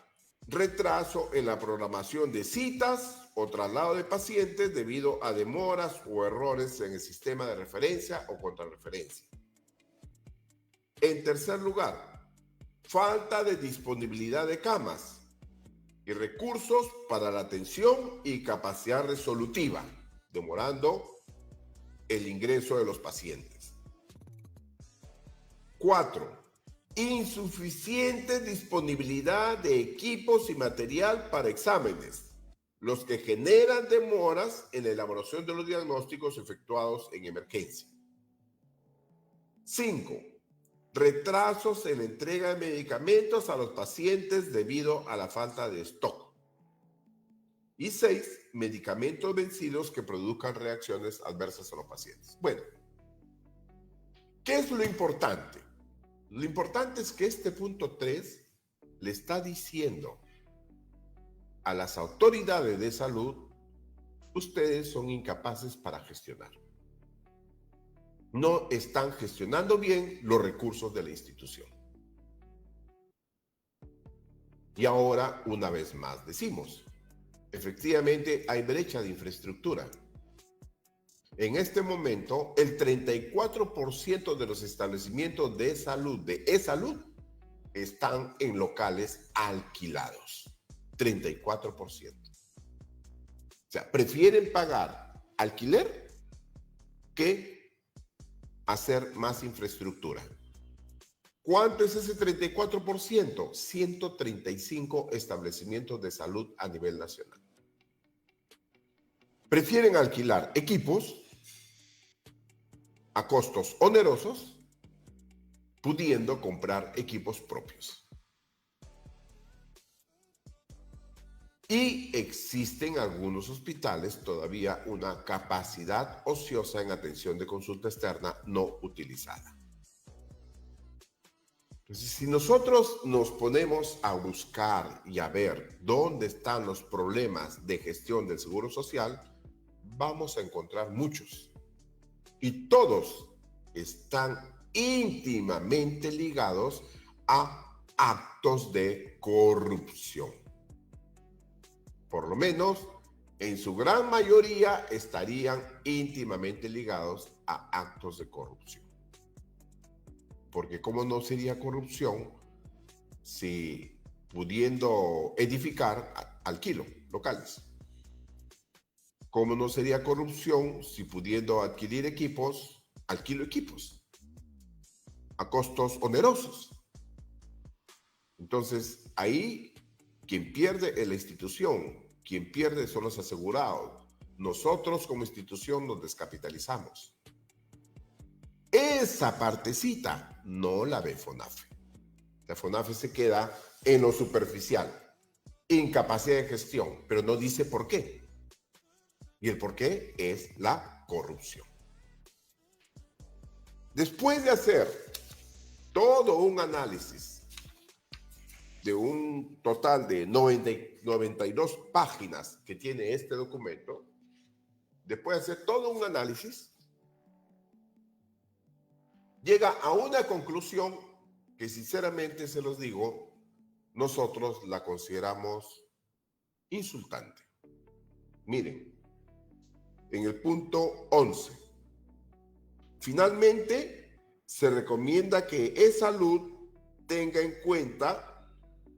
retraso en la programación de citas o traslado de pacientes debido a demoras o errores en el sistema de referencia o contrarreferencia. En tercer lugar, falta de disponibilidad de camas y recursos para la atención y capacidad resolutiva, demorando el ingreso de los pacientes. 4. Insuficiente disponibilidad de equipos y material para exámenes, los que generan demoras en la elaboración de los diagnósticos efectuados en emergencia. 5. retrasos en la entrega de medicamentos a los pacientes debido a la falta de stock. Y 6, medicamentos vencidos que produzcan reacciones adversas a los pacientes. Bueno, ¿qué es lo importante? Lo importante es que este punto 3 le está diciendo a las autoridades de salud: ustedes son incapaces para gestionar. No están gestionando bien los recursos de la institución. Y ahora, una vez más, decimos, efectivamente hay brecha de infraestructura. En este momento, el 34% de los establecimientos de salud, de e-salud, están en locales alquilados. 34%. O sea, prefieren pagar alquiler que hacer más infraestructura. ¿Cuánto es ese 34%? 135 establecimientos de salud a nivel nacional. Prefieren alquilar equipos a costos onerosos, pudiendo comprar equipos propios. Y existen algunos hospitales todavía una capacidad ociosa en atención de consulta externa no utilizada. Entonces, si nosotros nos ponemos a buscar y a ver dónde están los problemas de gestión del Seguro Social, vamos a encontrar muchos. Y todos están íntimamente ligados a actos de corrupción. Por lo menos, en su gran mayoría, estarían íntimamente ligados a actos de corrupción. Porque ¿cómo no sería corrupción si pudiendo edificar alquilo locales? ¿Cómo no sería corrupción si pudiendo adquirir equipos, alquilo equipos a costos onerosos? Entonces, ahí quien pierde es la institución, quien pierde son los asegurados. Nosotros como institución nos descapitalizamos. Esa partecita no la ve FONAFE. La FONAFE se queda en lo superficial, incapacidad de gestión, pero no dice por qué. Y el por qué es la corrupción. Después de hacer todo un análisis de un total de 92 páginas que tiene este documento, después de hacer todo un análisis, llega a una conclusión que sinceramente se los digo, nosotros la consideramos insultante. Miren, en el punto 11, finalmente se recomienda que e-salud tenga en cuenta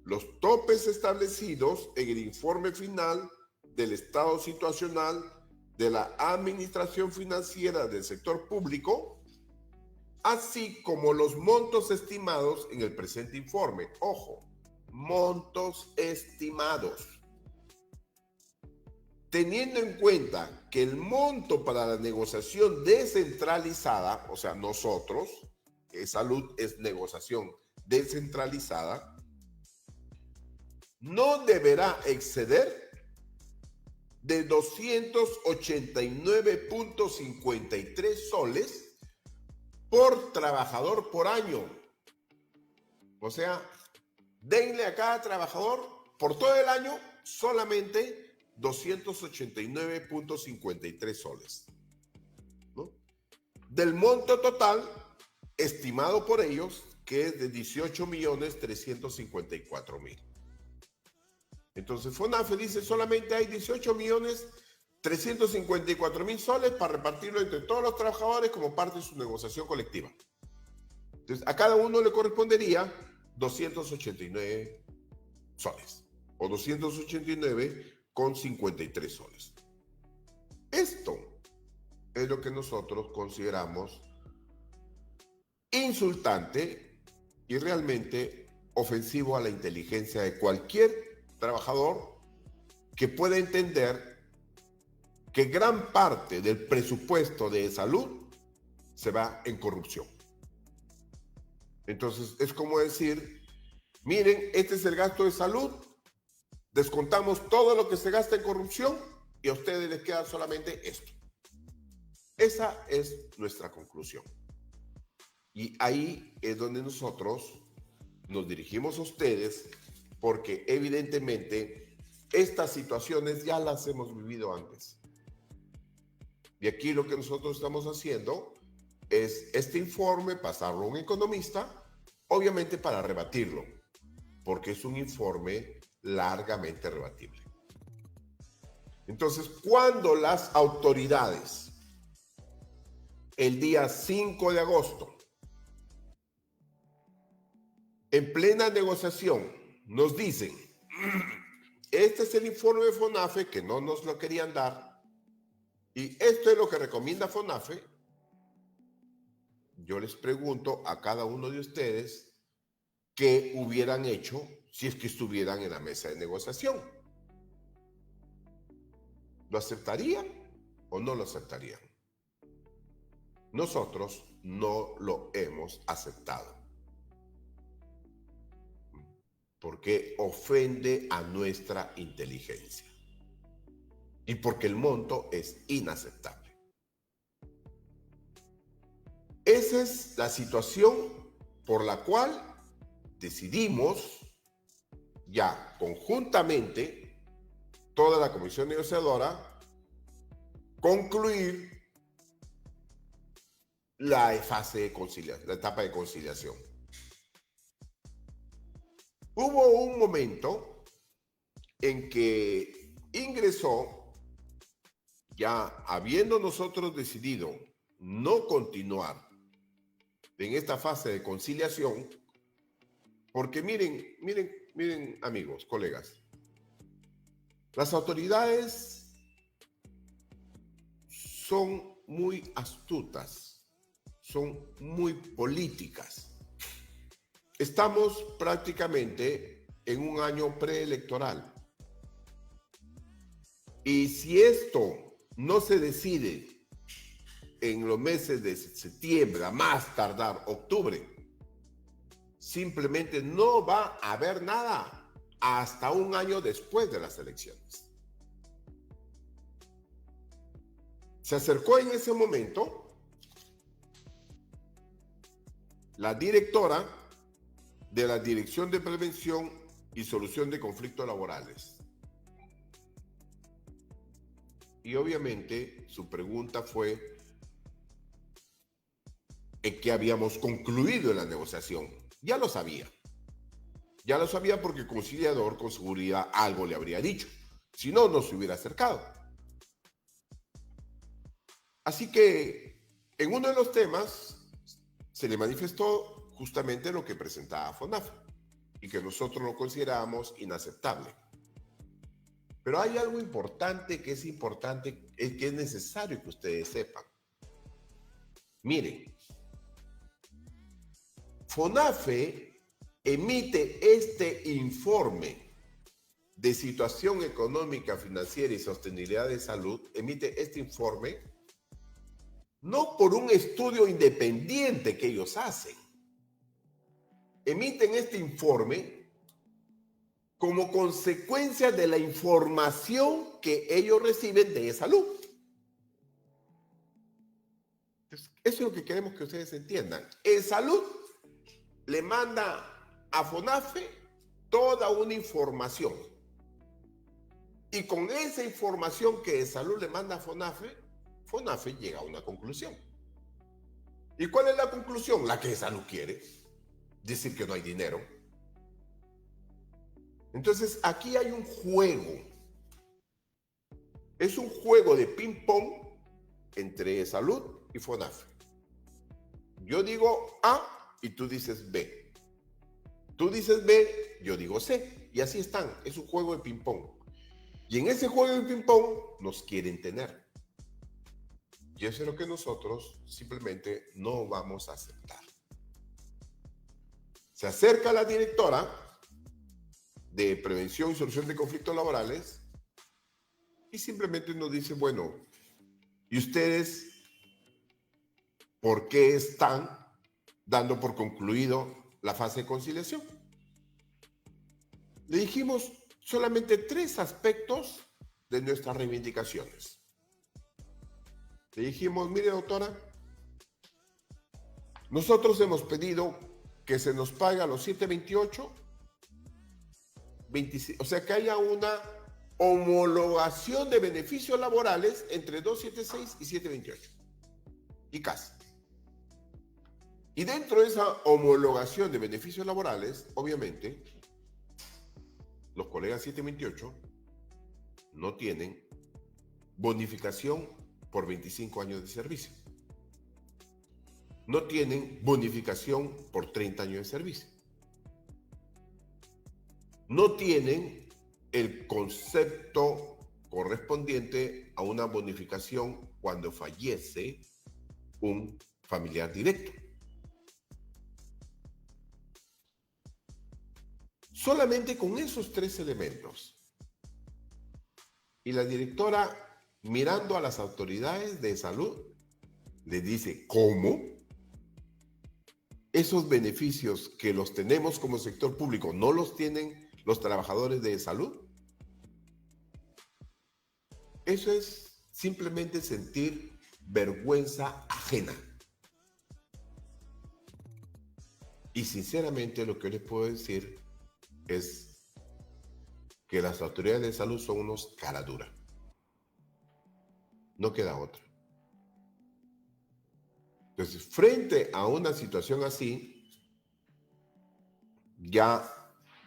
los topes establecidos en el informe final del estado situacional de la administración financiera del sector público, así como los montos estimados en el presente informe. Ojo, montos estimados. Teniendo en cuenta que el monto para la negociación descentralizada, o sea, nosotros, salud es negociación descentralizada, no deberá exceder de 289.53 soles por trabajador por año. O sea, denle a cada trabajador por todo el año solamente 289.53 soles, ¿no? Del monto total estimado por ellos, que es de 18.354.000. Entonces FONAFE dice solamente hay 18.354.000 soles para repartirlo entre todos los trabajadores como parte de su negociación colectiva. Entonces a cada uno le correspondería 289 soles o 289,53 soles. Esto es lo que nosotros consideramos insultante y realmente ofensivo a la inteligencia de cualquier trabajador que pueda entender que gran parte del presupuesto de salud se va en corrupción. Entonces, es como decir, miren, este es el gasto de salud, descontamos todo lo que se gasta en corrupción y a ustedes les queda solamente esto. Esa es nuestra conclusión. Y ahí es donde nosotros nos dirigimos a ustedes, porque evidentemente estas situaciones ya las hemos vivido antes. Y aquí lo que nosotros estamos haciendo es este informe, pasarlo a un economista, obviamente para rebatirlo, porque es un informe largamente rebatible. Entonces, cuando las autoridades, el día 5 de agosto, en plena negociación, nos dicen, este es el informe de FONAFE, que no nos lo querían dar, y esto es lo que recomienda FONAFE, yo les pregunto a cada uno de ustedes qué hubieran hecho si es que estuvieran en la mesa de negociación. ¿Lo aceptarían o no lo aceptarían? Nosotros no lo hemos aceptado, porque ofende a nuestra inteligencia y porque el monto es inaceptable. Esa es la situación por la cual decidimos ya conjuntamente toda la comisión negociadora concluir la fase de conciliación, la etapa de conciliación. Hubo un momento en que ingresó, ya habiendo nosotros decidido no continuar en esta fase de conciliación, porque miren amigos, colegas, las autoridades son muy astutas, son muy políticas. Estamos prácticamente en un año preelectoral. Y si esto no se decide en los meses de septiembre, a más tardar octubre, simplemente no va a haber nada hasta un año después de las elecciones. Se acercó en ese momento la directora de la Dirección de Prevención y Solución de Conflictos Laborales. Y obviamente su pregunta fue en qué habíamos concluido en la negociación. Ya lo sabía porque el conciliador con seguridad algo le habría dicho. Si no, no se hubiera acercado. Así que en uno de los temas se le manifestó justamente lo que presentaba FONAFE y que nosotros lo considerábamos inaceptable. Pero hay algo importante, que es necesario que ustedes sepan. Miren, FONAFE emite este informe de situación económica, financiera y sostenibilidad de salud, emite este informe no por un estudio independiente que ellos hacen. Emiten este informe como consecuencia de la información que ellos reciben de salud. Entonces, eso es lo que queremos que ustedes entiendan. salud le manda a FONAFE toda una información. Y con esa información que salud le manda a FONAFE, FONAFE llega a una conclusión. ¿Y cuál es la conclusión? La que salud quiere. Decir que no hay dinero. Entonces, aquí hay un juego. Es un juego de ping-pong entre salud y FONAFE. Yo digo A y tú dices B. Tú dices B, yo digo C. Y así están. Es un juego de ping-pong. Y en ese juego de ping-pong nos quieren tener. Y eso es lo que nosotros simplemente no vamos a aceptar. Se acerca la directora de Prevención y Solución de Conflictos Laborales y simplemente nos dice, bueno, ¿y ustedes por qué están dando por concluido la fase de conciliación. Le dijimos solamente 3 aspectos de nuestras reivindicaciones. Le dijimos, mire doctora, nosotros hemos pedido que se nos pague a los 728, 26, o sea que haya una homologación de beneficios laborales entre 276 y 728 y CAS. Y dentro de esa homologación de beneficios laborales, obviamente, los colegas 728 no tienen bonificación por 25 años de servicio. No tienen bonificación por 30 años de servicio. No tienen el concepto correspondiente a una bonificación cuando fallece un familiar directo. Solamente con esos 3 elementos. Y la directora, mirando a las autoridades de salud, le dice, ¿cómo? Esos beneficios que los tenemos como sector público, ¿no los tienen los trabajadores de salud? Eso es simplemente sentir vergüenza ajena. Y sinceramente lo que les puedo decir es que las autoridades de salud son unos caradura. No queda otra. Entonces, frente a una situación así, ya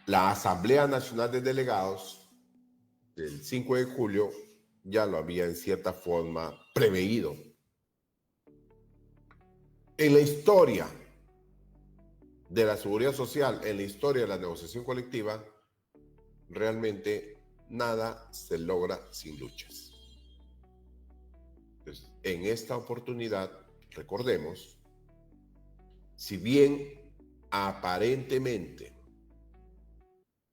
la Asamblea Nacional de Delegados del 5 de julio ya lo había en cierta forma preveído. En la historia de la seguridad social, en la historia de la negociación colectiva, realmente nada se logra sin luchas. Entonces, en esta oportunidad, recordemos, si bien aparentemente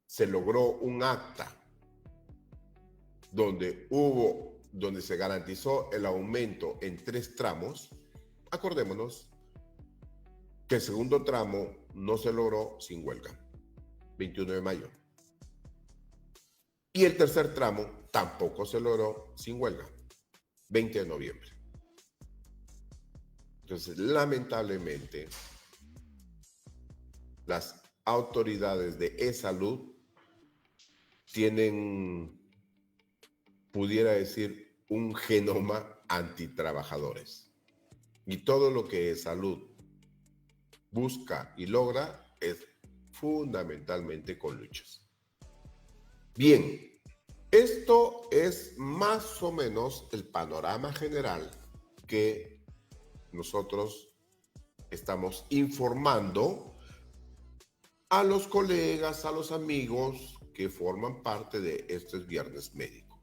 se logró un acta donde se garantizó el aumento en 3 tramos, acordémonos que el segundo tramo no se logró sin huelga, 21 de mayo. Y el tercer tramo tampoco se logró sin huelga, 20 de noviembre. Entonces, lamentablemente, las autoridades de e-salud tienen, pudiera decir, un genoma antitrabajadores. Y todo lo que e-salud busca y logra es fundamentalmente con luchas. Bien, esto es más o menos el panorama general que nosotros estamos informando a los colegas, a los amigos que forman parte de este Viernes Médico.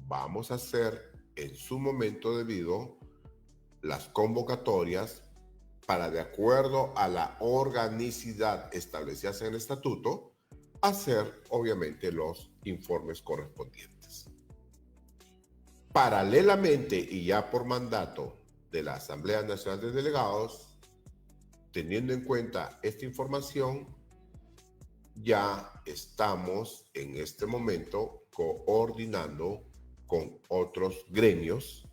Vamos a hacer en su momento debido las convocatorias para, de acuerdo a la organicidad establecida en el estatuto, hacer obviamente los informes correspondientes. Paralelamente y ya por mandato de la Asamblea Nacional de Delegados, teniendo en cuenta esta información, ya estamos en este momento coordinando con otros gremios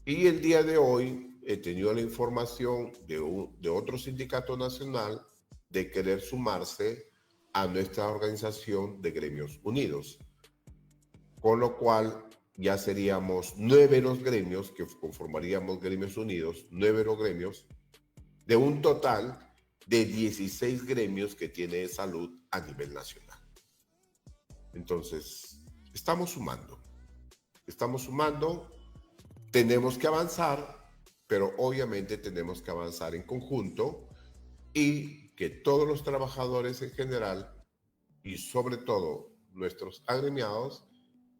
y el día de hoy he tenido la información de otro sindicato nacional de querer sumarse a nuestra organización de gremios unidos, con lo cual ya seríamos 9 los gremios que conformaríamos gremios unidos, 9 los gremios, de un total de 16 gremios que tiene salud a nivel nacional. Entonces, estamos sumando, tenemos que avanzar, pero obviamente tenemos que avanzar en conjunto y que todos los trabajadores en general y sobre todo nuestros agremiados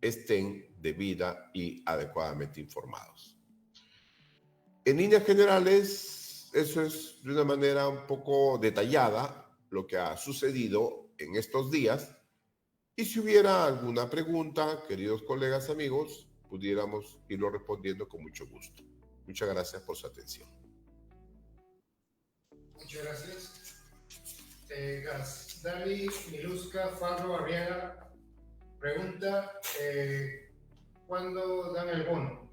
estén debida y adecuadamente informados. En líneas generales, eso es de una manera un poco detallada lo que ha sucedido en estos días. Y si hubiera alguna pregunta, queridos colegas, amigos, pudiéramos irlo respondiendo con mucho gusto. Muchas gracias por su atención. Muchas gracias. Dali Miluska Farro Arriaga pregunta, ¿cuándo dan el bono?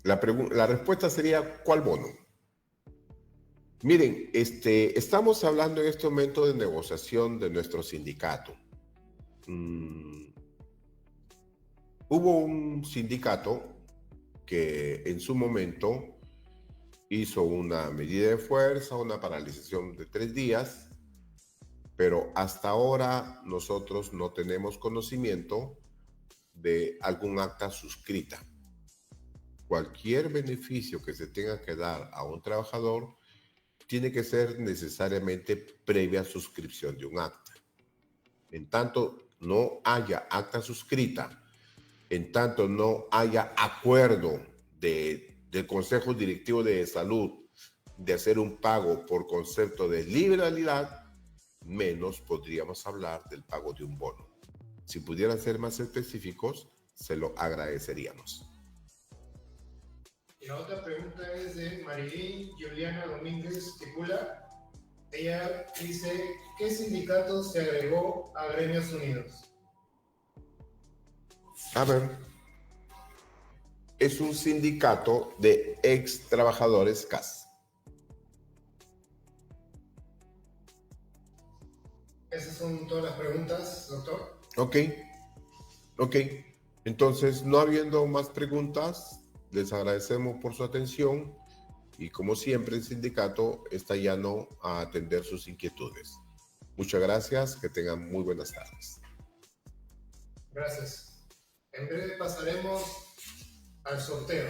La respuesta sería, ¿cuál bono? Miren, estamos hablando en este momento de negociación de nuestro sindicato. Hubo un sindicato que en su momento hizo una medida de fuerza, una paralización de 3 días, pero hasta ahora nosotros no tenemos conocimiento de algún acta suscrita. Cualquier beneficio que se tenga que dar a un trabajador tiene que ser necesariamente previa suscripción de un acta. En tanto no haya acta suscrita, en tanto no haya acuerdo del Consejo Directivo de Salud de hacer un pago por concepto de liberalidad, menos podríamos hablar del pago de un bono. Si pudieran ser más específicos, se lo agradeceríamos. Y la otra pregunta es de Marilyn Juliana Domínguez Tipula. Ella dice, ¿qué sindicato se agregó a Gremios Unidos? A ver, es un sindicato de ex trabajadores CAS. Esas son todas las preguntas, doctor. Ok. Entonces, no habiendo más preguntas, les agradecemos por su atención y como siempre el sindicato está llano a atender sus inquietudes. Muchas gracias, que tengan muy buenas tardes. Gracias. En breve pasaremos al sorteo.